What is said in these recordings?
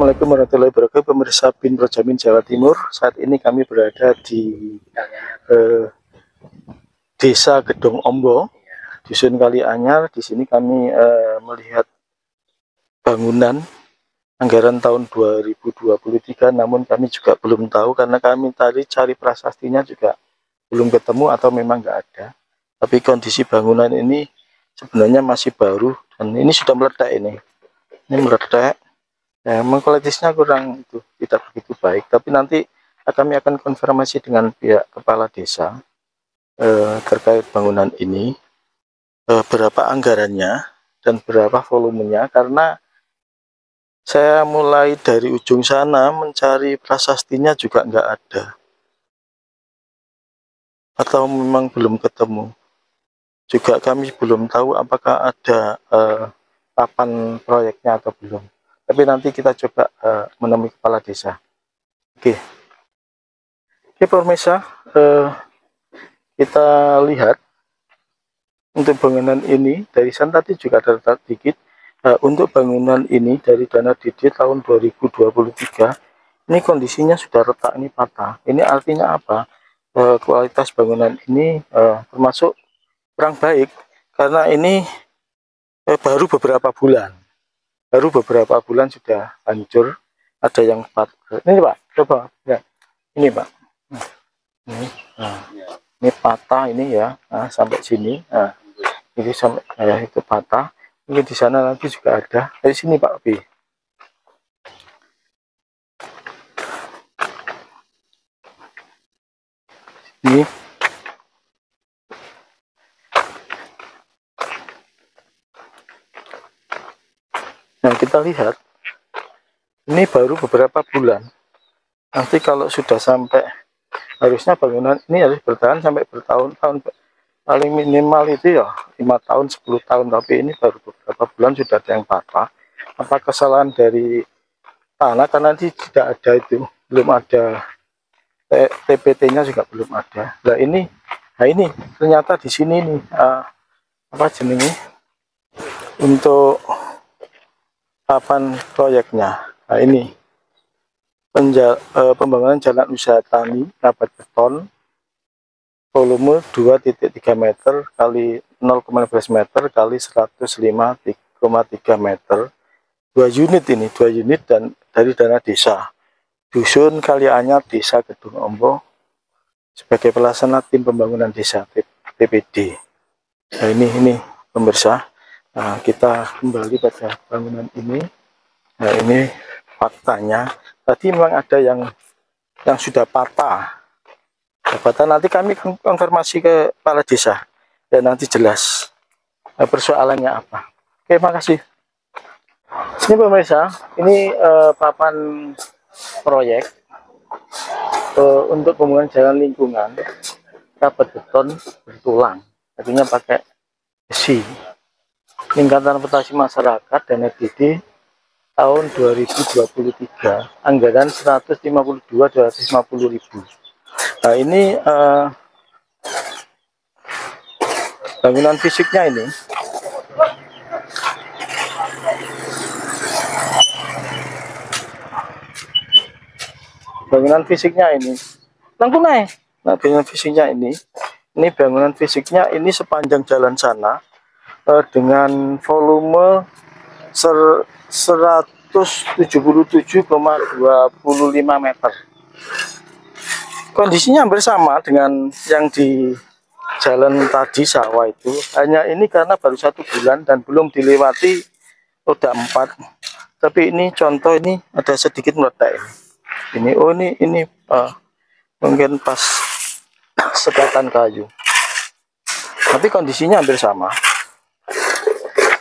Assalamualaikum warahmatullahi wabarakatuh, pemirsa BIN Projamin Jawa Timur. Saat ini kami berada di Desa Gedong Ombo, Dusun Kalianyar. Di sini kami melihat bangunan anggaran tahun 2023, namun kami juga belum tahu karena kami tadi cari prasastinya juga belum ketemu atau memang nggak ada. Tapi kondisi bangunan ini sebenarnya masih baru dan ini sudah meledak ini meledak. Ya, memang kualitasnya kurang itu, tidak begitu baik, tapi nanti kami akan konfirmasi dengan pihak kepala desa terkait bangunan ini, berapa anggarannya dan berapa volumenya, karena saya mulai dari ujung sana mencari prasastinya juga nggak ada, atau memang belum ketemu. Juga kami belum tahu apakah ada papan proyeknya atau belum. Tapi nanti kita coba menemui kepala desa. Oke, pemirsa, kita lihat untuk bangunan ini dari sana tadi juga ada sedikit. Untuk bangunan ini dari dana DD tahun 2023, ini kondisinya sudah retak, ini patah. Ini artinya apa? Kualitas bangunan ini termasuk kurang baik karena ini baru beberapa bulan. Sudah hancur, ada yang patah. Ini Pak, coba ya. Ini Pak, ini patah ini ya, sampai sini. Ini sampai itu patah. Ini di sana nanti juga ada. Dari sini Pak B. Ini. Nah, kita lihat ini baru beberapa bulan. Nanti kalau sudah sampai, harusnya bangunan ini harus bertahan sampai bertahun-tahun, paling minimal itu ya 5 tahun 10 tahun, tapi ini baru beberapa bulan sudah ada yang patah. Apa kesalahan dari tanah, karena nanti tidak ada itu, belum ada TPT-nya juga belum ada. Nah ini ternyata di sini nih apa jenenge untuk papan proyeknya. Nah ini pembangunan jalan usaha tani rabat beton volume 2,3 meter kali 0,15 meter kali 105,3 meter, 2 unit ini, 2 unit dan dari dana desa Dusun Kalianyar, Desa Gedong Ombo, sebagai pelaksana tim pembangunan desa TPD. Nah ini pemirsa. Nah, kita kembali pada bangunan ini. Nah ini faktanya, tadi memang ada yang sudah patah. Nanti kami konfirmasi ke kepala desa dan nanti jelas persoalannya apa. Oke, makasih. Ini pemirsa, ini papan proyek untuk pembangunan jalan lingkungan rapat beton bertulang, artinya pakai besi. Tingkatan transportasi masyarakat dana DD tahun 2023, anggaran 152.250.000. Nah ini bangunan fisiknya ini. Bangunan fisiknya ini. Langsung naik. Nah, bangunan fisiknya ini bangunan fisiknya ini sepanjang jalan sana dengan volume 177,25 meter. Kondisinya hampir sama dengan yang di jalan tadi sawah itu. Hanya ini karena baru 1 bulan dan belum dilewati roda 4. Tapi ini contoh, ini ada sedikit meledak ini. Oh ini mungkin pas sekatan kayu. Tapi kondisinya hampir sama.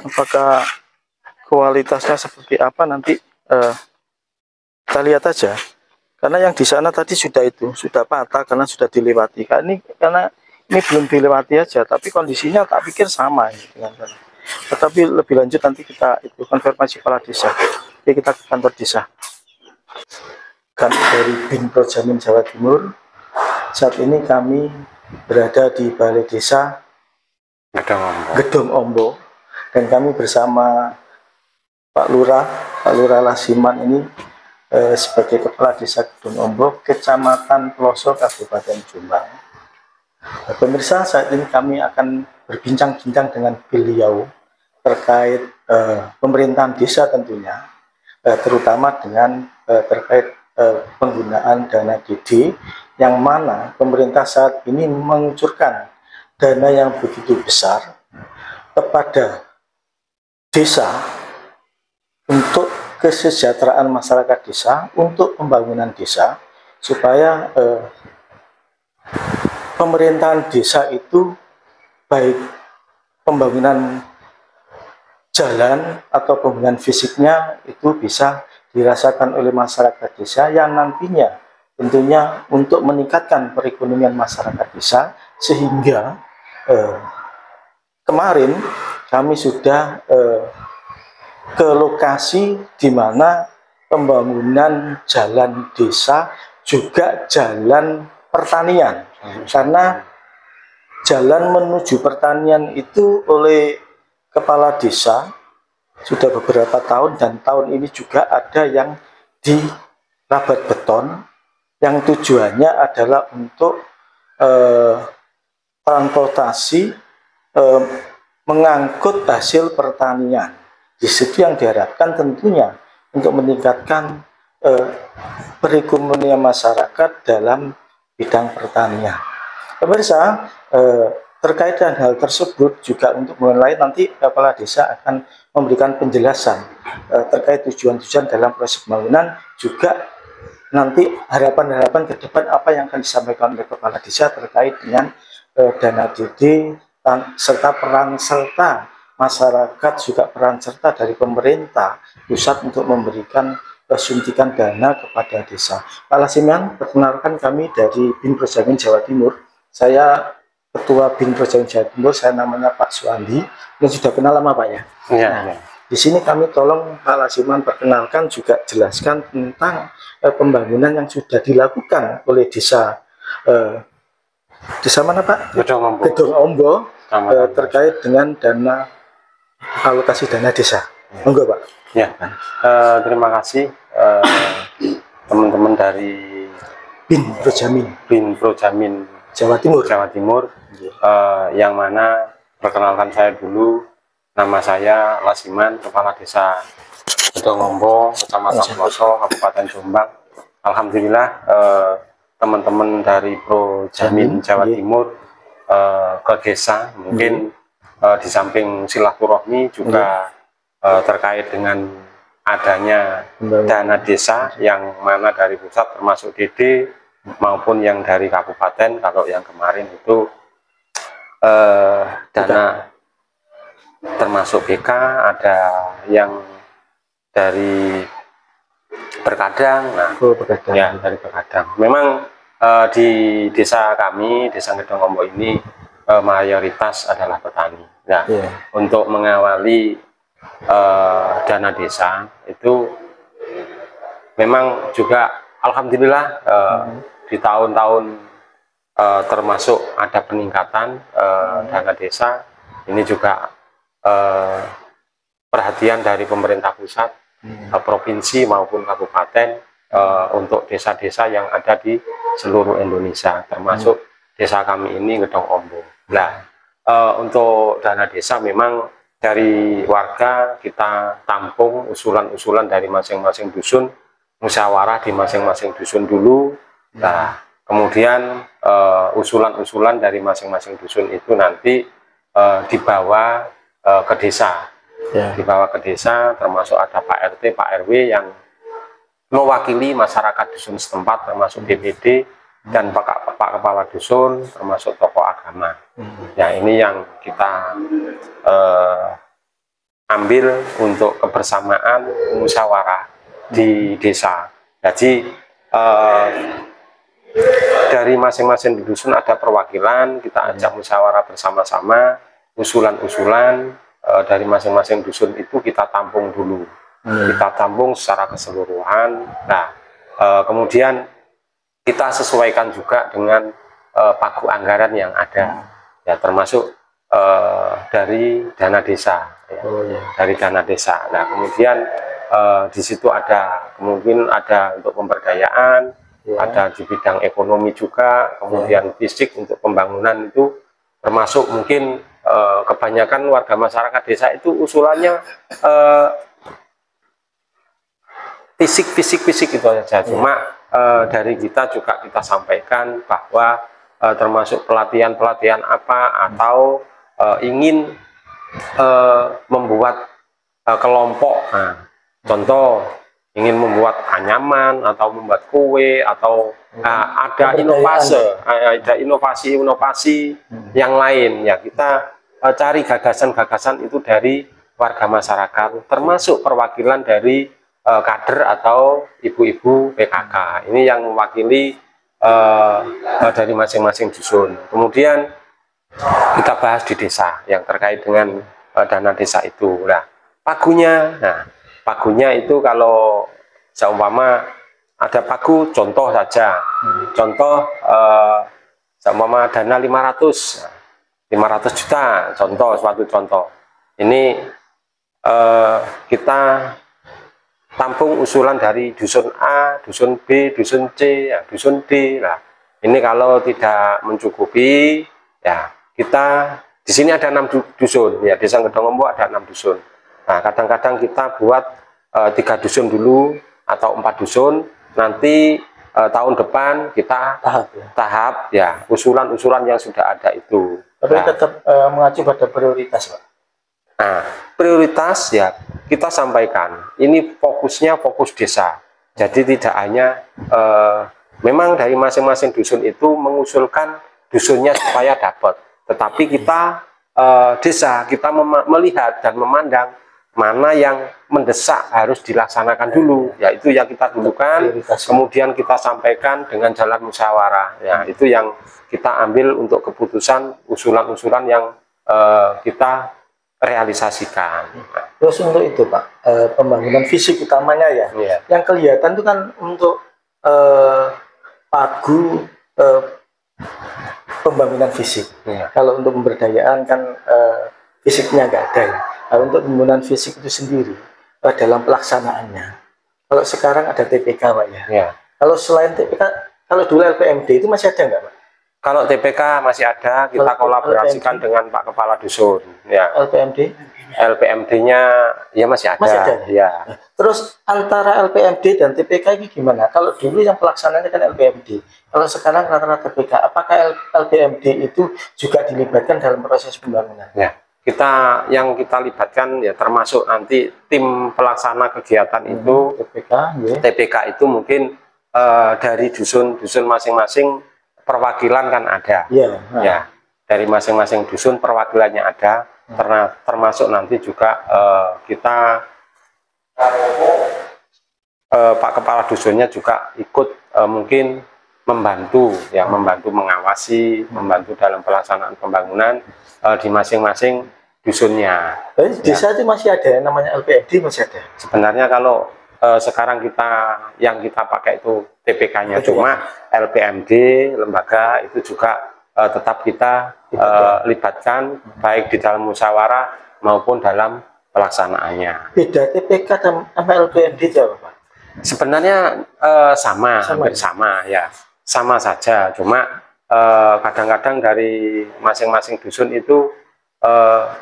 Apakah kualitasnya seperti apa nanti kita lihat aja. Karena yang di sana tadi sudah patah karena sudah dilewati. Karena ini belum dilewati aja, tapi kondisinya tak pikir sama ini dengan sana. Tetapi lebih lanjut nanti kita konfirmasi kepala desa. Oke, kita ke kantor desa. Kami dari BIN Projamin Jawa Timur. Saat ini kami berada di Balai Desa Gedong Ombo dan kami bersama Pak Lurah Lasiman ini sebagai Kepala Desa Gedong Ombo, Kecamatan Ploso, Kabupaten Jombang. Pemirsa, saat ini kami akan berbincang-bincang dengan beliau terkait pemerintahan desa tentunya, terutama dengan terkait penggunaan dana DD, yang mana pemerintah saat ini mengucurkan dana yang begitu besar kepada desa untuk kesejahteraan masyarakat desa, untuk pembangunan desa, supaya pemerintahan desa itu baik pembangunan jalan atau pembangunan fisiknya itu bisa dirasakan oleh masyarakat desa, yang nantinya tentunya untuk meningkatkan perekonomian masyarakat desa, sehingga kemarin kami sudah ke lokasi di mana pembangunan jalan desa juga jalan pertanian, karena jalan menuju pertanian itu oleh kepala desa sudah beberapa tahun, dan tahun ini juga ada yang dirabat beton, yang tujuannya adalah untuk transportasi mengangkut hasil pertanian. Di situ yang diharapkan tentunya untuk meningkatkan perekonomian masyarakat dalam bidang pertanian. Pemirsa, terkait dengan hal tersebut juga untuk mengenai nanti kepala desa akan memberikan penjelasan terkait tujuan-tujuan dalam proses pembangunan, juga nanti harapan-harapan ke depan apa yang akan disampaikan oleh kepala desa terkait dengan dana DD, serta peran serta masyarakat, juga peran serta dari pemerintah pusat untuk memberikan suntikan dana kepada desa. Pak Lasiman, perkenalkan, kami dari BIN Projamin Jawa Timur. Saya Ketua BIN Projamin Jawa Timur, saya namanya Pak Suandi, dan sudah kenal lama Pak ya? Iya. Nah, di sini kami tolong Pak Lasiman perkenalkan, juga jelaskan tentang pembangunan yang sudah dilakukan oleh desa desa mana Pak? Gedong Ombo. Gedong Ombo, terkait dengan dana alokasi dana desa. Monggo Pak. Ya, terima kasih teman-teman dari BIN Projamin Jawa Timur, yang mana perkenalkan saya dulu, nama saya Lasiman, Kepala Desa Gedong Ombo, Kecamatan Ploso, Kabupaten Jombang. Alhamdulillah teman-teman dari Projamin Jawa Timur ke desa, mungkin di samping silaturahmi juga terkait dengan adanya dana desa yang mana dari pusat termasuk DD maupun yang dari kabupaten. Kalau yang kemarin itu dana termasuk BK, ada yang dari Berkadang. Nah, ya dari Berkadang. Memang di desa kami, Desa Gedong Ombo ini mayoritas adalah petani. Nah, untuk mengawali dana desa itu memang juga alhamdulillah di tahun-tahun termasuk ada peningkatan dana desa. Ini juga perhatian dari pemerintah pusat, provinsi maupun kabupaten untuk desa-desa yang ada di seluruh Indonesia, termasuk desa kami ini Gedong Ombo. Nah, untuk dana desa memang dari warga kita tampung usulan-usulan dari masing-masing dusun, musyawarah di masing-masing dusun dulu. Nah, kemudian usulan-usulan dari masing-masing dusun itu nanti dibawa ke desa. Dibawa ke desa, termasuk ada Pak RT, Pak RW yang mewakili masyarakat dusun setempat, termasuk DPD dan Pak Kepala Dusun, termasuk tokoh agama. Ya, ini yang kita ambil untuk kebersamaan musyawarah di desa. Jadi dari masing-masing dusun ada perwakilan, kita ajak musyawarah bersama-sama, usulan-usulan dari masing-masing dusun itu kita tampung dulu. Kita tampung secara keseluruhan. Nah, kemudian kita sesuaikan juga dengan pagu anggaran yang ada, ya, termasuk dari dana desa, ya, dari dana desa. Nah, kemudian di situ ada mungkin ada untuk pemberdayaan, Ya. ada di bidang ekonomi juga, kemudian fisik untuk pembangunan itu termasuk mungkin kebanyakan warga masyarakat desa itu usulannya fisik itu saja. Cuma dari kita juga kita sampaikan bahwa termasuk pelatihan apa atau ingin membuat kelompok. Nah, contoh ingin membuat anyaman atau membuat kue atau ada inovasi yang lain ya, kita cari gagasan-gagasan itu dari warga masyarakat, termasuk perwakilan dari kader atau ibu-ibu PKK ini yang mewakili dari masing-masing dusun. Kemudian kita bahas di desa yang terkait dengan dana desa itu. Nah, pagunya itu kalau seumpama ada pagu, contoh saja, contoh seumpama dana 500 juta, suatu contoh. Ini kita tampung usulan dari dusun A, dusun B, dusun C, ya, dusun D. Nah, ini kalau tidak mencukupi, ya kita di sini ada 6 dusun, ya Desa Gedong Ombok ada 6 dusun. Nah, kadang-kadang kita buat 3 dusun dulu atau 4 dusun, nanti tahun depan kita tahap ya usulan-usulan yang sudah ada itu. Tapi tetap mengacu pada prioritas, Pak. Nah, prioritas ya kita sampaikan. Ini fokusnya fokus desa. Jadi tidak hanya memang dari masing-masing dusun itu mengusulkan dusunnya supaya dapat. Tetapi kita desa kita melihat dan memandang mana yang mendesak harus dilaksanakan dulu. Ya itu yang kita dulukan. Kemudian kita sampaikan dengan jalan musyawarah. Ya itu yang kita ambil untuk keputusan usulan-usulan yang kita realisasikan. Terus untuk itu Pak, pembangunan fisik utamanya ya, yang kelihatan itu kan untuk pagu pembangunan fisik. Kalau untuk pemberdayaan kan fisiknya nggak ada ya. Kalau untuk pembangunan fisik itu sendiri dalam pelaksanaannya, kalau sekarang ada TPK Pak ya. Kalau selain TPK, kalau dulu LPMD itu masih ada nggak Pak? Kalau TPK masih ada, kita kolaborasikan dengan Pak Kepala Dusun. Ya. LPMD-nya ya masih ada. Masih ada. Ya. Terus antara LPMD dan TPK ini gimana? Kalau dulu yang pelaksanaannya kan LPMD, kalau sekarang rata-rata TPK, apakah LPMD itu juga dilibatkan dalam proses pembangunan? Ya. Yang kita libatkan ya termasuk nanti tim pelaksana kegiatan itu TPK itu mungkin dari dusun-dusun masing-masing perwakilan kan ada. Ya, dari masing-masing dusun perwakilannya ada. Termasuk nanti juga kita Pak Kepala Dusunnya juga ikut mungkin membantu mengawasi, membantu dalam pelaksanaan pembangunan di masing-masing dusunnya. Desa itu masih ada yang namanya LPMD, masih ada. Sebenarnya kalau sekarang yang kita pakai itu TPK-nya, cuma LPMD lembaga itu juga tetap kita libatkan baik di dalam musyawarah maupun dalam pelaksanaannya. Beda TPK sama LPMD jauh Pak? Sebenarnya hampir sama ya, sama saja. Cuma kadang-kadang dari masing-masing dusun itu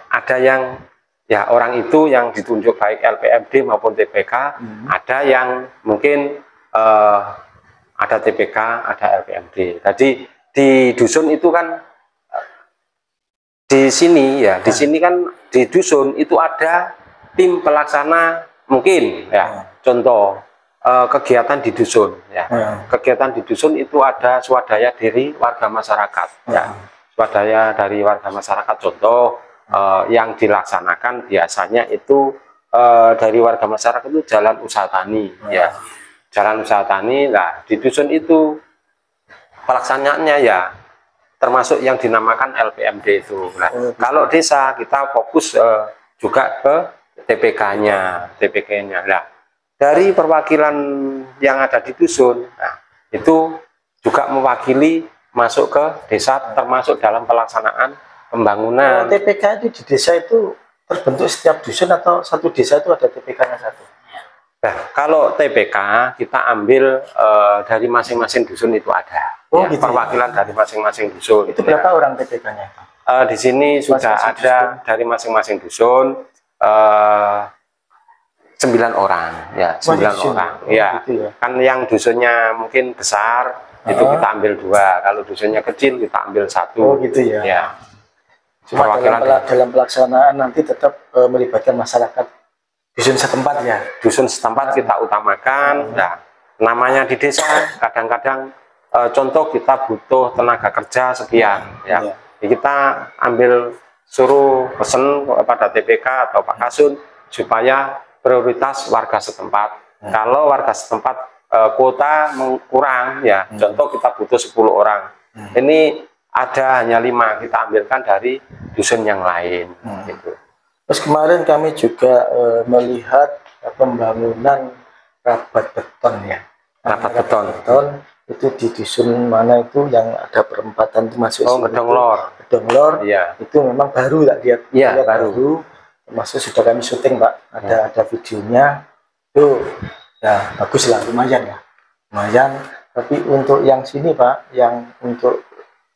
ada yang ya orang itu yang ditunjuk baik LPMD maupun TPK, ada yang mungkin ada TPK, ada LPMD. Jadi di dusun itu kan di sini kan di dusun itu ada tim pelaksana mungkin ya. Contoh kegiatan di dusun ya. Kegiatan di dusun itu ada swadaya dari warga masyarakat ya. Swadaya dari warga masyarakat, contoh yang dilaksanakan biasanya itu dari warga masyarakat itu jalan usaha tani ya. Jalan usaha tani, nah di dusun itu pelaksanaannya ya termasuk yang dinamakan LPMD itu. Nah, kalau desa kita fokus juga ke TPK-nya. Nah, dari perwakilan yang ada di dusun, nah, itu juga mewakili masuk ke desa termasuk dalam pelaksanaan pembangunan. TPK itu di desa itu terbentuk setiap dusun atau satu desa itu ada TPK-nya satu? Nah, kalau TPK kita ambil dari masing-masing dusun itu ada. Oh, ya, gitu perwakilan ya? dari masing-masing dusun. Itu berapa orang TPK-nya? Di sini sudah Masing-masing ada dusun. dari masing-masing dusun 9 orang, ya 9 orang. Oh, Ya, gitu ya. kan yang dusunnya mungkin besar itu kita ambil 2. Kalau dusunnya kecil kita ambil 1. Oh, gitu ya. Ya. Cuma Perwakilan dalam pelaksanaan nanti tetap melibatkan masyarakat dusun setempat ya. Dusun setempat kita utamakan. Nah, namanya di desa kadang-kadang contoh kita butuh tenaga kerja sekian, ya. Kita ambil suruh pesen kepada TPK atau Pak Kasun supaya prioritas warga setempat. Kalau warga setempat kuota kurang, ya. Contoh kita butuh 10 orang. Ini ada hanya 5, kita ambilkan dari dusun yang lain. Gitu. Terus kemarin kami juga melihat pembangunan rabat beton ya. Rabat beton. Itu di dusun mana itu yang ada perempatan itu masuk. Oh, Gedong Lor. Gedong Lor. Iya. Itu memang baru tak lihat. Iya, baru. Masuk sudah kami syuting Pak. Ada videonya. Itu ya bagus lah, lumayan ya. Lumayan. Tapi untuk yang sini Pak, yang untuk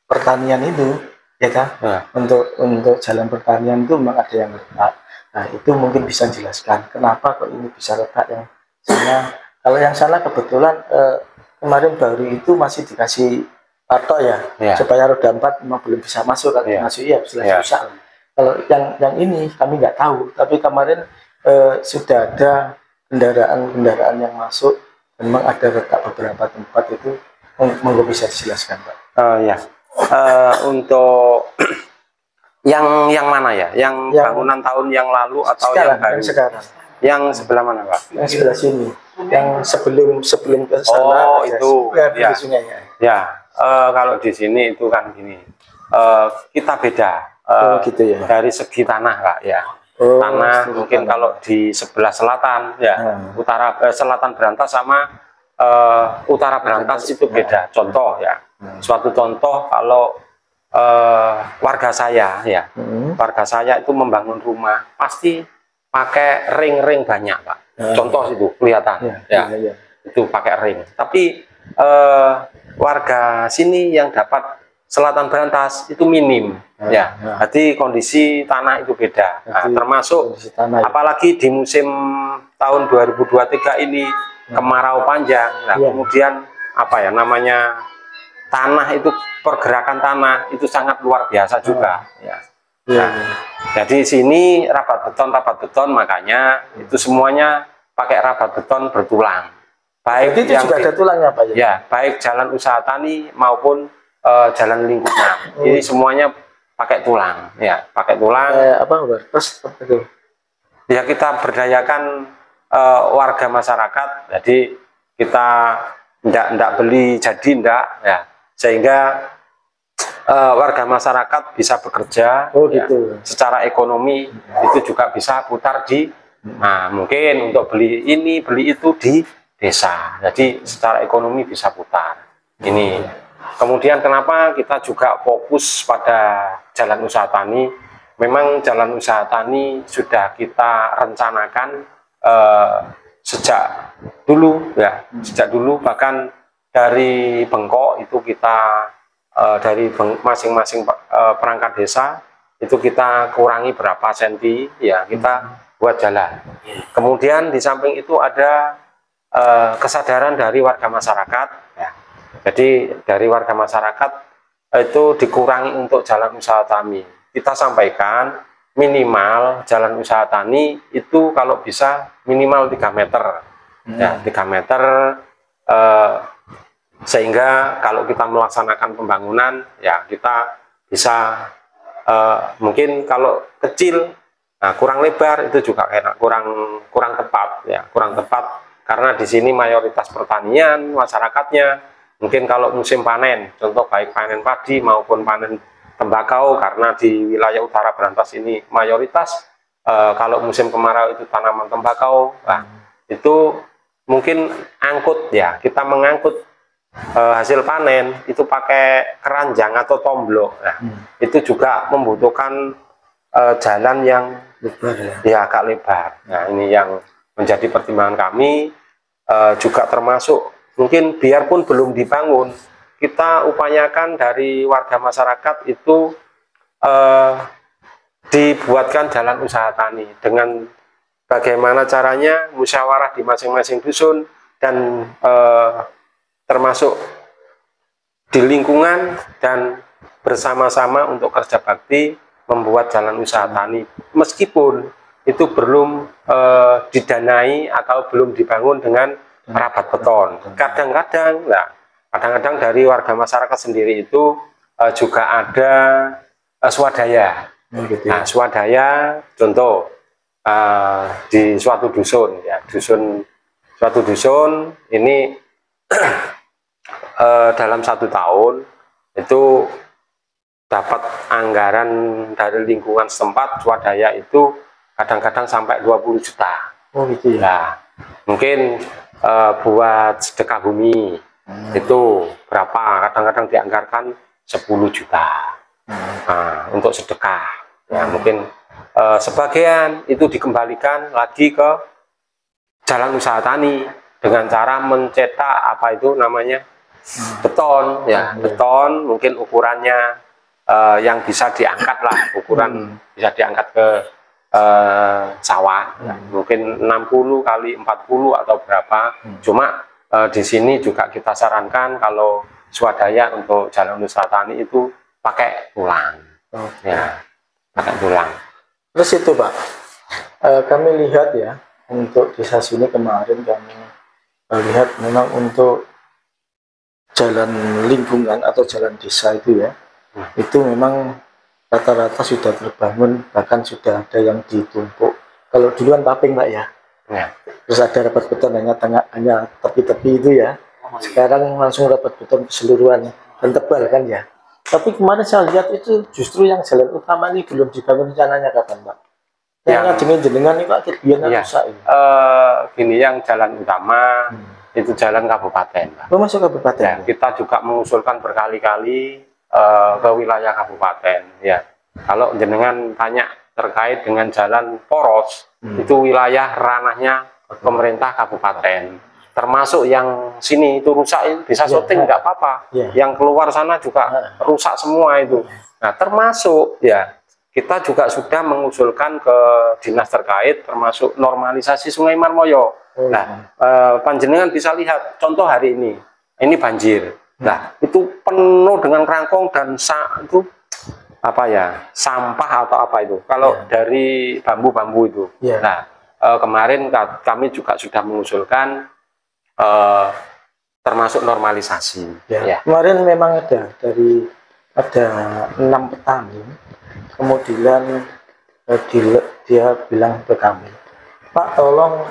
pertanian itu ya kan, untuk jalan pertanian itu memang ada yang retak. Nah itu mungkin bisa jelaskan kenapa kok ini bisa retak yang sana. Kalau yang sana kebetulan kemarin baru itu masih dikasih patok ya, supaya roda 4 memang belum bisa masuk kan, masuk ya susah. Kalau yang ini kami nggak tahu, tapi kemarin sudah ada kendaraan yang masuk, memang ada retak beberapa tempat itu. Monggo bisa dijelaskan Pak. Ya. Untuk yang mana ya? Yang bangunan tahun yang lalu atau sekarang, yang baru? Yang sekarang. Yang sebelah mana Pak? Yang sebelah sini. Yang sebelum ke sana. Oh itu. Ya. Ya. Kalau di sini itu kan gini. Kita beda. Gitu ya. Dari segi tanah Pak ya. Tanah mungkin kalau di sebelah selatan ya. Selatan Berantas sama utara Berantas itu beda. Contoh ya. Suatu contoh kalau warga saya ya, warga saya itu membangun rumah pasti pakai ring-ring banyak Pak. Contoh itu kelihatan, itu pakai ring. Tapi warga sini yang dapat Selatan Berantas itu minim, ya. Jadi kondisi tanah itu beda. Nah, termasuk apalagi di musim tahun 2023 ini kemarau panjang. Nah, kemudian apa ya namanya? Tanah itu, pergerakan tanah itu sangat luar biasa juga. Nah, jadi sini rabat beton, makanya itu semuanya pakai rabat beton bertulang. Baik jadi itu yang juga ada tulangnya Pak ya? Ya, baik jalan usaha tani maupun jalan lingkungan. Ini semuanya pakai tulang, ya, pakai tulang. Terus itu? Ya kita berdayakan warga masyarakat. Jadi kita ndak beli jadi ndak, ya. Sehingga warga masyarakat bisa bekerja gitu. Secara ekonomi itu juga bisa putar di mungkin untuk beli ini beli itu di desa, jadi secara ekonomi bisa putar ini. Kemudian kenapa kita juga fokus pada jalan usaha tani? Memang jalan usaha tani sudah kita rencanakan sejak dulu ya, sejak dulu bahkan dari Bengkok itu kita dari masing-masing perangkat desa itu kita kurangi berapa senti ya, kita buat jalan. Kemudian di samping itu ada kesadaran dari warga masyarakat ya. Jadi dari warga masyarakat itu dikurangi untuk jalan usaha tani. Kita sampaikan minimal jalan usaha tani itu kalau bisa minimal 3 meter ya, 3 meter sehingga kalau kita melaksanakan pembangunan ya kita bisa mungkin kalau kecil kurang lebar itu juga kurang tepat ya, kurang tepat karena di sini mayoritas pertanian masyarakatnya mungkin kalau musim panen, contoh baik panen padi maupun panen tembakau, karena di wilayah utara Berantas ini mayoritas kalau musim kemarau itu tanaman tembakau. Nah, itu mungkin angkut ya, kita mengangkut hasil panen itu pakai keranjang atau tomblok. Nah, itu juga membutuhkan jalan yang lebar ya, agak lebar. Nah, ini yang menjadi pertimbangan kami, juga termasuk mungkin biarpun belum dibangun, kita upayakan dari warga masyarakat itu dibuatkan jalan usaha tani dengan bagaimana caranya musyawarah di masing-masing dusun dan termasuk di lingkungan dan bersama-sama untuk kerja bakti membuat jalan usaha tani meskipun itu belum didanai atau belum dibangun dengan rabat beton. Kadang-kadang dari warga masyarakat sendiri itu juga ada swadaya. Nah, swadaya contoh di suatu dusun ya, suatu dusun ini dalam 1 tahun itu dapat anggaran dari lingkungan setempat swadaya itu kadang-kadang sampai 20 juta. Oh gitu ya. Nah, mungkin buat sedekah bumi itu berapa? Kadang-kadang dianggarkan 10 juta. Nah, untuk sedekah. Ya, mungkin sebagian itu dikembalikan lagi ke jalan usaha tani dengan cara mencetak apa itu namanya beton ya, beton mungkin ukurannya yang bisa diangkat lah, ukuran bisa diangkat ke sawah mungkin 60 kali 40 atau berapa. Cuma di sini juga kita sarankan kalau swadaya untuk jalan usaha tani itu pakai tulang. Ya, pakai tulang. Terus itu Pak, kami lihat ya untuk desa sini kemarin kami lihat memang untuk jalan lingkungan atau jalan desa itu ya, itu memang rata-rata sudah terbangun, bahkan sudah ada yang ditumpuk. Kalau duluan taping Pak ya, terus ada rapat beton hanya tepi-tepi itu ya. Sekarang langsung rapat beton keseluruhan dan tebal kan ya. Tapi kemarin saya lihat itu justru yang jalan utama ini belum dibangun, rencananya kapan Pak? Yang jenengan itu akhirnya rusak ini. Gini, yang jalan utama itu jalan kabupaten Pak. Oh, masuk kabupaten. Ya, kita juga mengusulkan berkali-kali ke wilayah kabupaten ya. Kalau jenengan tanya terkait dengan jalan poros, itu wilayah ranahnya pemerintah kabupaten. Termasuk yang sini itu rusak itu bisa syuting nggak apa-apa. Yang keluar sana juga rusak semua itu. Nah, termasuk ya kita juga sudah mengusulkan ke dinas terkait termasuk normalisasi Sungai Marmoyo. Nah, panjenengan bisa lihat contoh hari ini banjir. Nah, itu penuh dengan rangkong dan itu apa ya, sampah atau apa itu. Kalau dari bambu-bambu itu. Nah, kemarin kami juga sudah mengusulkan termasuk normalisasi. Kemarin memang ada 6 petani, kemudian dia bilang ke kami, Pak tolong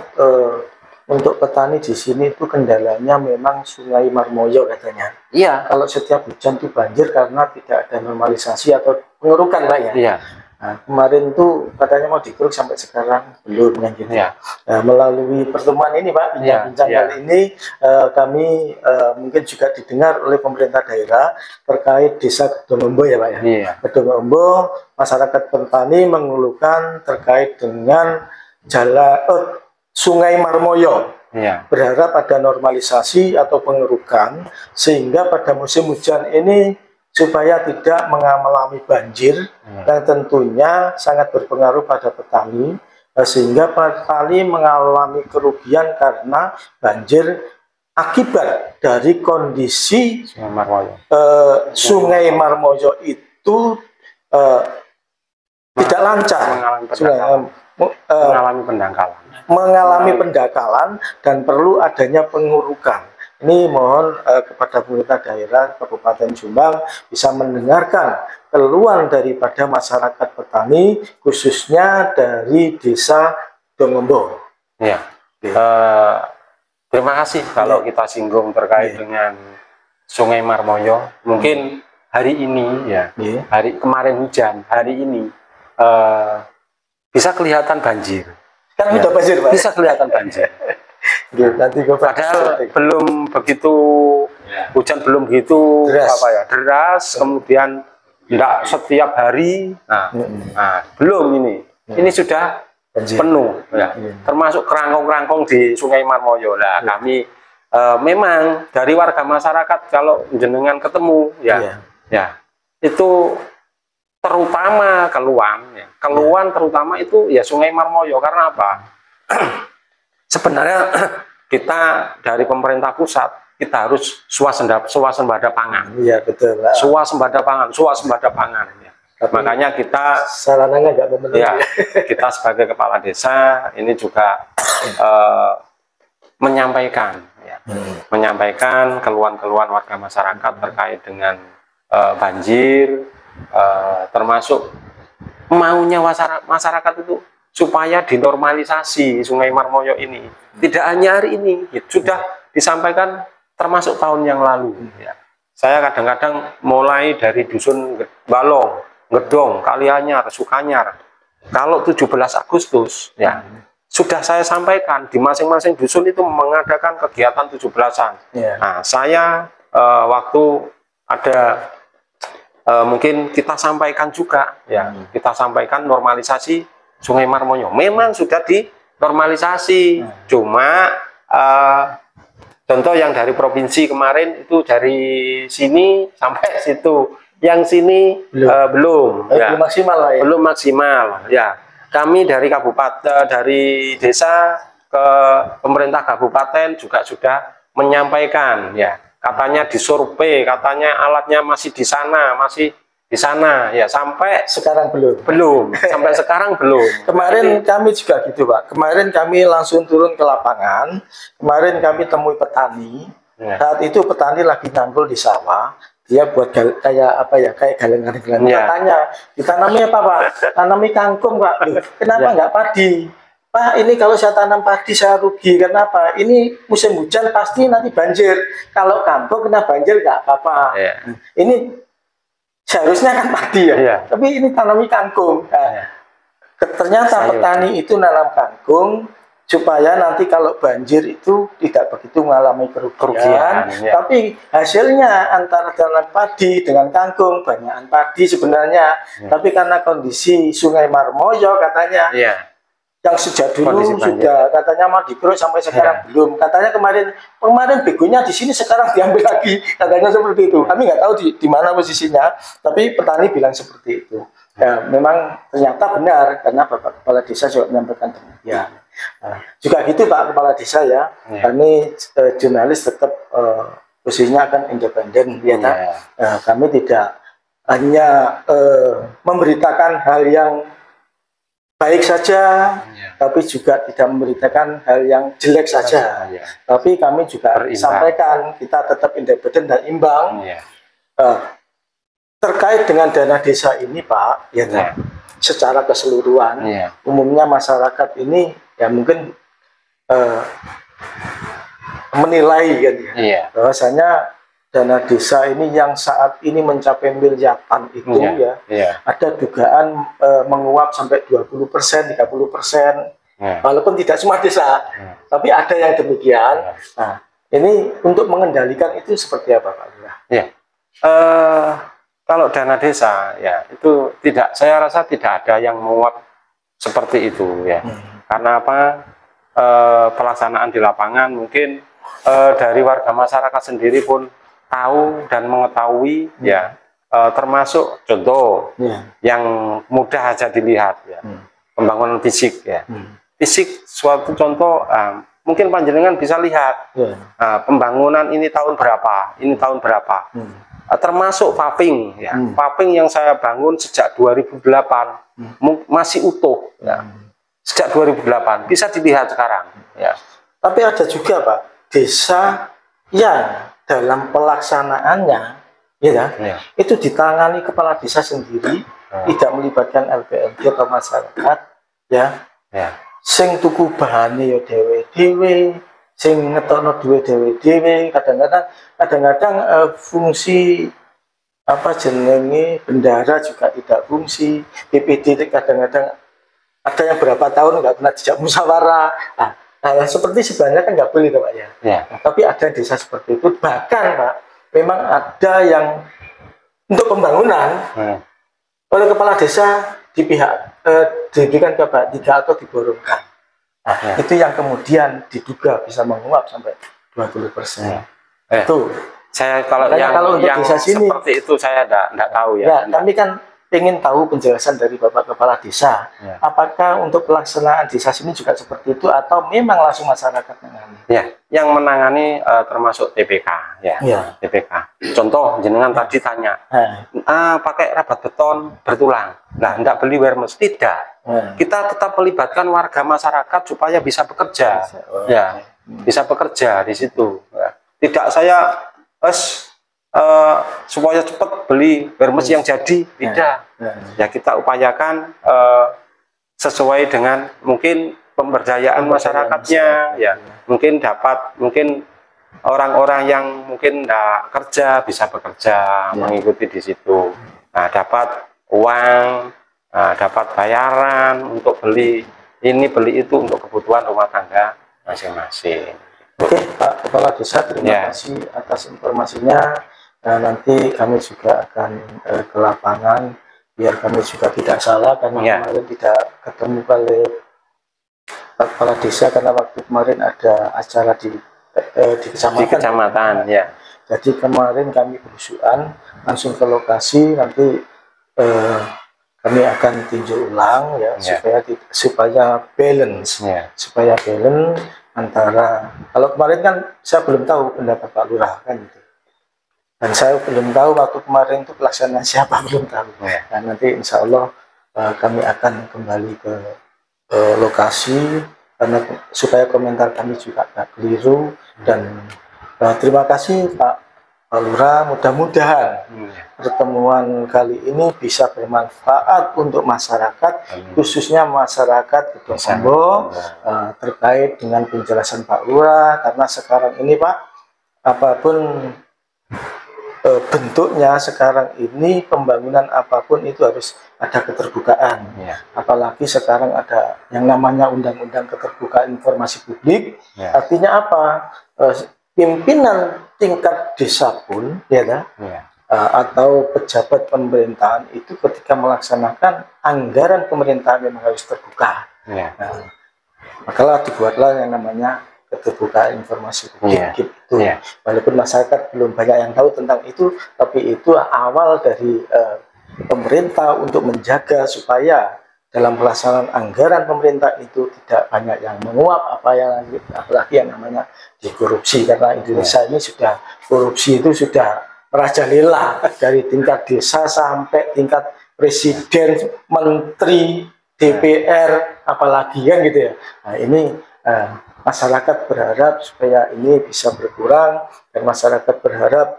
untuk petani di sini itu kendalanya memang Sungai Marmoyo katanya. Iya. Kalau setiap hujan itu banjir karena tidak ada normalisasi atau pengerukan Pak ya. Iya. Nah, kemarin tuh katanya mau dikeruk sampai sekarang belum yang gitu. Nah, melalui pertemuan ini Pak, bincang-bincang kali ini kami mungkin juga didengar oleh pemerintah daerah terkait desa Kedungombo ya Pak ya. Kedungombo, masyarakat petani mengeluhkan terkait dengan jalan Sungai Marmoyo. Berharap ada normalisasi atau pengerukan sehingga pada musim hujan ini supaya tidak mengalami banjir yang tentunya sangat berpengaruh pada petani, sehingga petani mengalami kerugian karena banjir akibat dari kondisi Sungai Marmoyo itu tidak lancar, mengalami pendangkalan dan perlu adanya pengurukan. Ini mohon kepada pemerintah daerah Kabupaten Jombang bisa mendengarkan keluhan daripada masyarakat petani, khususnya dari desa Dongombo. Ya. Terima kasih kalau kita singgung terkait dengan Sungai Marmoyo. Mungkin hari ini hari kemarin hujan, hari ini bisa kelihatan banjir. Sekarang sudah banjir Pak. Bisa kelihatan banjir. Nanti padahal belum begitu hujan, belum begitu deras, kemudian tidak setiap hari. Belum ini sudah penuh ya. Termasuk kerangkong-kerangkong di Sungai Marmoyo. Nah, kami memang dari warga masyarakat kalau jenengan ketemu ya itu terutama keluhan terutama itu ya Sungai Marmoyo. Karena apa? Sebenarnya kita dari pemerintah pusat kita harus swasembada pangan. Iya betul. Swasembada pangan. Ya. Makanya kita sarananya nggak memenuhi. Ya, kita sebagai kepala desa ini juga menyampaikan keluhan-keluhan warga masyarakat terkait dengan banjir, termasuk maunya masyarakat itu supaya dinormalisasi Sungai Marmoyo ini. Tidak hanya hari ini, sudah disampaikan termasuk tahun yang lalu. Ya. Saya kadang-kadang mulai dari dusun Balong, Gedong, Kalianyar, Sukanyar. Kalau 17 Agustus, ya sudah saya sampaikan di masing-masing dusun itu mengadakan kegiatan 17-an. Nah, saya waktu ada mungkin kita sampaikan juga, ya kita sampaikan normalisasi Sungai Marmoyo. Memang sudah dinormalisasi, cuma contoh yang dari provinsi kemarin itu dari sini sampai situ. Yang sini belum maksimal lah ya. Belum maksimal ya. Kami dari kabupaten, dari desa ke pemerintah kabupaten juga sudah menyampaikan ya. Katanya disurvei, katanya alatnya masih di sana ya, sampai sekarang belum sampai sekarang belum. Kemarin kami juga gitu Pak. Kemarin kami langsung turun ke lapangan. Kemarin kami temui petani. Saat itu petani lagi nanggul di sawah. Dia buat kayak galengan-galengan. Katanya, ditanami apa Pak? Tanami kangkung Pak. Kenapa nggak padi? Pak, ini kalau saya tanam padi saya rugi. Kenapa? Ini musim hujan pasti nanti banjir. Kalau kangkung kena banjir nggak apa-apa. Ini seharusnya kan padi ya. Tapi ini tanami kangkung. Nah, ternyata petani itu nanam kangkung supaya nanti kalau banjir itu tidak begitu mengalami kerugian. Tapi hasilnya antara tanam padi dengan kangkung banyakan padi sebenarnya. Tapi karena kondisi Sungai Marmoyo katanya yang sejak dulu sudah katanya mau dikeruk sampai sekarang belum. Katanya kemarin begonya di sini, sekarang diambil lagi. Katanya seperti itu. Kami nggak tahu di mana posisinya, tapi petani bilang seperti itu. Ya, memang ternyata benar karena Bapak Kepala Desa juga menyampaikan demikian. Nah, juga gitu Pak Kepala Desa ya. Kami jurnalis tetap posisinya akan independen ya. Kami tidak hanya memberitakan hal yang baik saja, tapi juga tidak memberitakan hal yang jelek saja. Tapi kami juga sampaikan kita tetap independen dan imbang. Terkait dengan dana desa ini Pak, secara keseluruhan, umumnya masyarakat ini ya mungkin menilai kan bahwasanya dana desa ini yang saat ini mencapai miliaran itu ada dugaan menguap sampai 20%, 30%, walaupun tidak semua desa, tapi ada yang demikian. Nah, ini untuk mengendalikan itu seperti apa Pak Lurah? Kalau dana desa ya itu tidak, saya rasa tidak ada yang menguap seperti itu ya. Karena apa? Pelaksanaan di lapangan mungkin dari warga masyarakat sendiri pun tahu dan mengetahui ya, termasuk contoh yang mudah aja dilihat ya, pembangunan fisik ya. Fisik suatu contoh, mungkin panjenengan bisa lihat pembangunan ini tahun berapa, ini tahun berapa. Termasuk paving ya. Paving yang saya bangun sejak 2008 masih utuh ya. Sejak 2008 bisa dilihat sekarang ya. Tapi ada juga Pak desa yang dalam pelaksanaannya itu ditangani kepala desa sendiri, tidak melibatkan LPMD atau masyarakat sing tuku bahane ya dewe-dewe, sing ngetokno duwe dewe-dewe. Kadang-kadang fungsi apa jenenge bendara juga tidak fungsi. PPD kadang-kadang ada yang berapa tahun nggak pernah dijak musyawarah. Nah, seperti sebenarnya kan nggak boleh Pak ya. Nah, tapi ada desa seperti itu. Bahkan Pak, memang ada yang untuk pembangunan oleh kepala desa di pihak diberikan ke Pak Tiga atau diborongkan. Nah, itu yang kemudian diduga bisa menguap sampai 20%. Itu saya kalau untuk desa sini seperti itu saya enggak tahu ya. Kami kan ingin tahu penjelasan dari Bapak Kepala Desa. Apakah untuk pelaksanaan desa sini juga seperti itu atau memang langsung masyarakat menangani? Ya, yang menangani termasuk TPK ya. TPK. Contoh jenengan tadi tanya, pakai rabat beton bertulang. Nah, enggak beli wermes, tidak. Kita tetap melibatkan warga masyarakat supaya bisa bekerja. Ya, bisa bekerja di situ. Tidak saya supaya cepat beli wermes yang jadi, tidak. Ya kita upayakan sesuai dengan mungkin pemberdayaan masyarakatnya, ya mungkin orang-orang yang mungkin tidak kerja bisa bekerja, mengikuti di situ. Nah, dapat uang, dapat bayaran untuk beli ini beli itu untuk kebutuhan rumah tangga masing-masing. Oke, Pak Kepala Desa, terima kasih atas informasinya. Nanti kami juga akan ke lapangan biar kami juga tidak salah karena kemarin tidak ketemu kali Pak Kepala Desa karena waktu kemarin ada acara di kecamatan. Ya. Jadi kemarin kami berusukan langsung ke lokasi, nanti kami akan tinjau ulang ya, supaya balance, supaya balance antara, kalau kemarin kan saya belum tahu pendapat Pak Lurah kan gitu. Dan saya belum tahu waktu kemarin itu pelaksanaan siapa belum tahu. Nah, nanti insya Allah kami akan kembali ke lokasi karena supaya komentar kami juga tidak keliru. Dan terima kasih Pak Lurah, mudah-mudahan pertemuan kali ini bisa bermanfaat untuk masyarakat, khususnya masyarakat Gedong Ombong, terkait dengan penjelasan Pak Lurah, karena sekarang ini Pak, apapun bentuknya sekarang ini, pembangunan apapun itu harus ada keterbukaan. Apalagi sekarang ada yang namanya Undang-Undang Keterbukaan Informasi Publik. Artinya apa? Pimpinan tingkat desa pun atau pejabat pemerintahan itu ketika melaksanakan anggaran pemerintahan memang harus terbuka. Makalah dibuatlah yang namanya keterbukaan informasi publik gitu. Walaupun masyarakat belum banyak yang tahu tentang itu, tapi itu awal dari pemerintah untuk menjaga supaya dalam pelaksanaan anggaran pemerintah itu tidak banyak yang menguap, apalagi yang namanya dikorupsi, karena Indonesia ini sudah korupsi itu sudah merajalela dari tingkat desa sampai tingkat presiden, menteri, DPR, apalagi kan gitu ya. Nah, ini masyarakat berharap supaya ini bisa berkurang, dan masyarakat berharap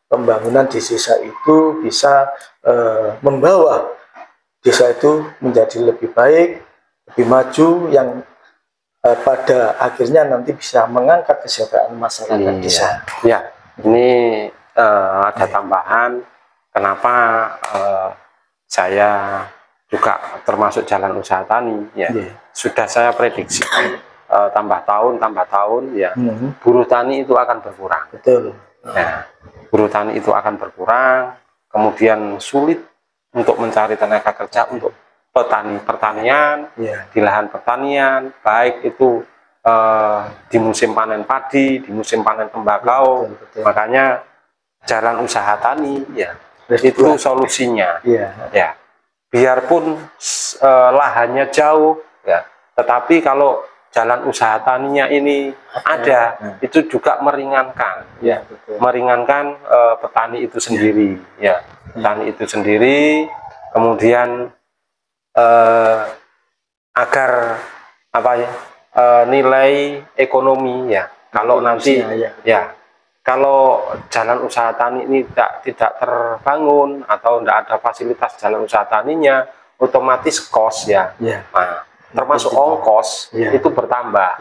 pembangunan di desa itu bisa membawa desa itu menjadi lebih baik, lebih maju, yang pada akhirnya nanti bisa mengangkat kesejahteraan masyarakat desa. Ya, ini ada tambahan kenapa saya juga termasuk jalan usaha tani sudah saya prediksi tambah tahun ya, buruh tani itu akan berkurang. Betul. Nah, buruh tani itu akan berkurang, kemudian sulit untuk mencari tenaga kerja untuk pertanian, di lahan pertanian, baik itu di musim panen padi, di musim panen tembakau. Makanya jalan usaha tani itu solusinya. Biarpun lahannya jauh tetapi kalau jalan usaha taninya ini ada, itu juga meringankan, meringankan petani itu sendiri, petani itu sendiri, kemudian agar nilai ekonomi kalau nanti kalau jalan usaha tani ini tidak terbangun atau tidak ada fasilitas jalan usaha taninya, otomatis cost nah, termasuk ongkos itu bertambah,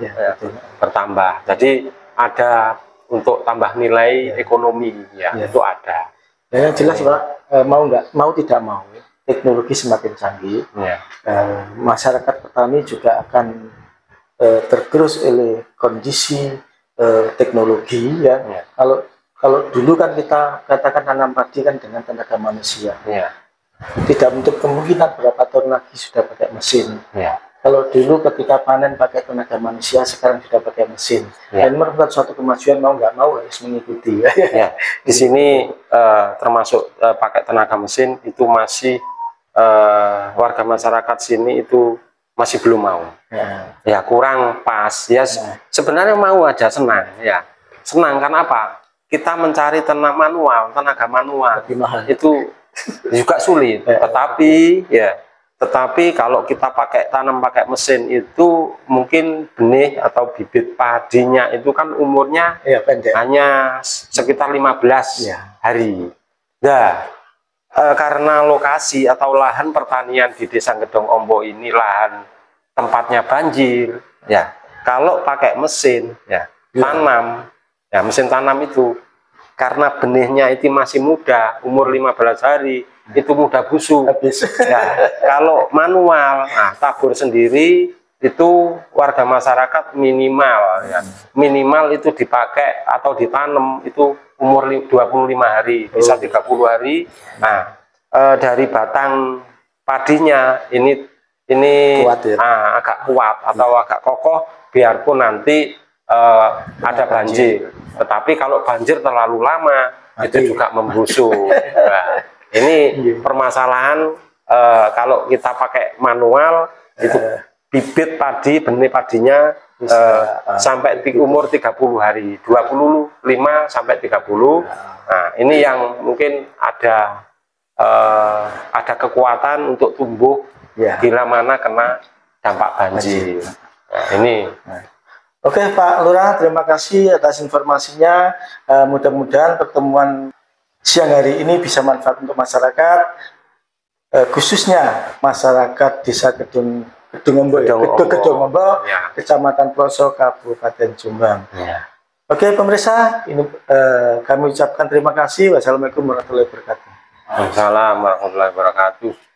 bertambah. Jadi ada untuk tambah nilai ekonomi itu ada. Yang jelas Pak, mau tidak mau teknologi semakin canggih, masyarakat petani juga akan tergerus oleh kondisi teknologi Kalau dulu kan kita katakan tanam padi kan dengan tenaga manusia. tidak menutup kemungkinan berapa tahun lagi sudah pakai mesin. Ya. Kalau dulu ketika panen pakai tenaga manusia, sekarang sudah pakai mesin. Ya. Dan merupakan suatu kemajuan, mau nggak mau harus mengikuti. Ya, di sini termasuk pakai tenaga mesin itu masih warga masyarakat sini itu masih belum mau. Ya kurang pas. Ya sebenarnya mau aja senang. Ya senang karena apa? Kita mencari tenaga manual itu juga sulit. Tetapi kalau kita tanam pakai mesin itu mungkin benih atau bibit padinya itu kan umurnya hanya sekitar 15 hari. Nah, karena lokasi atau lahan pertanian di Desa Gedong Ombo ini lahan tempatnya banjir, ya. Kalau pakai mesin, mesin tanam itu karena benihnya itu masih muda, umur 15 hari, itu mudah busuk. Ya, kalau manual, tabur sendiri itu warga masyarakat minimal itu dipakai atau ditanam itu umur 25 hari, bisa 30 hari. Nah, dari batang padinya ini kuat, agak kuat atau agak kokoh, biarpun nanti ada banjir. Tetapi kalau banjir terlalu lama itu juga membusuk. Nah, ini permasalahan kalau kita pakai manual itu bibit padi, benih padinya sampai umur 30 hari, 25 sampai 30. Nah, ini yang mungkin ada kekuatan untuk tumbuh bila mana kena dampak banjir. Nah, ini. Oke Pak Lurah, terima kasih atas informasinya. Mudah-mudahan pertemuan siang hari ini bisa manfaat untuk masyarakat, khususnya masyarakat Desa Gedong Ombo, Kecamatan Ploso, Kabupaten Jombang. Oke pemirsa, ini kami ucapkan terima kasih. Wassalamualaikum warahmatullahi wabarakatuh. Waalaikumsalam warahmatullahi wabarakatuh.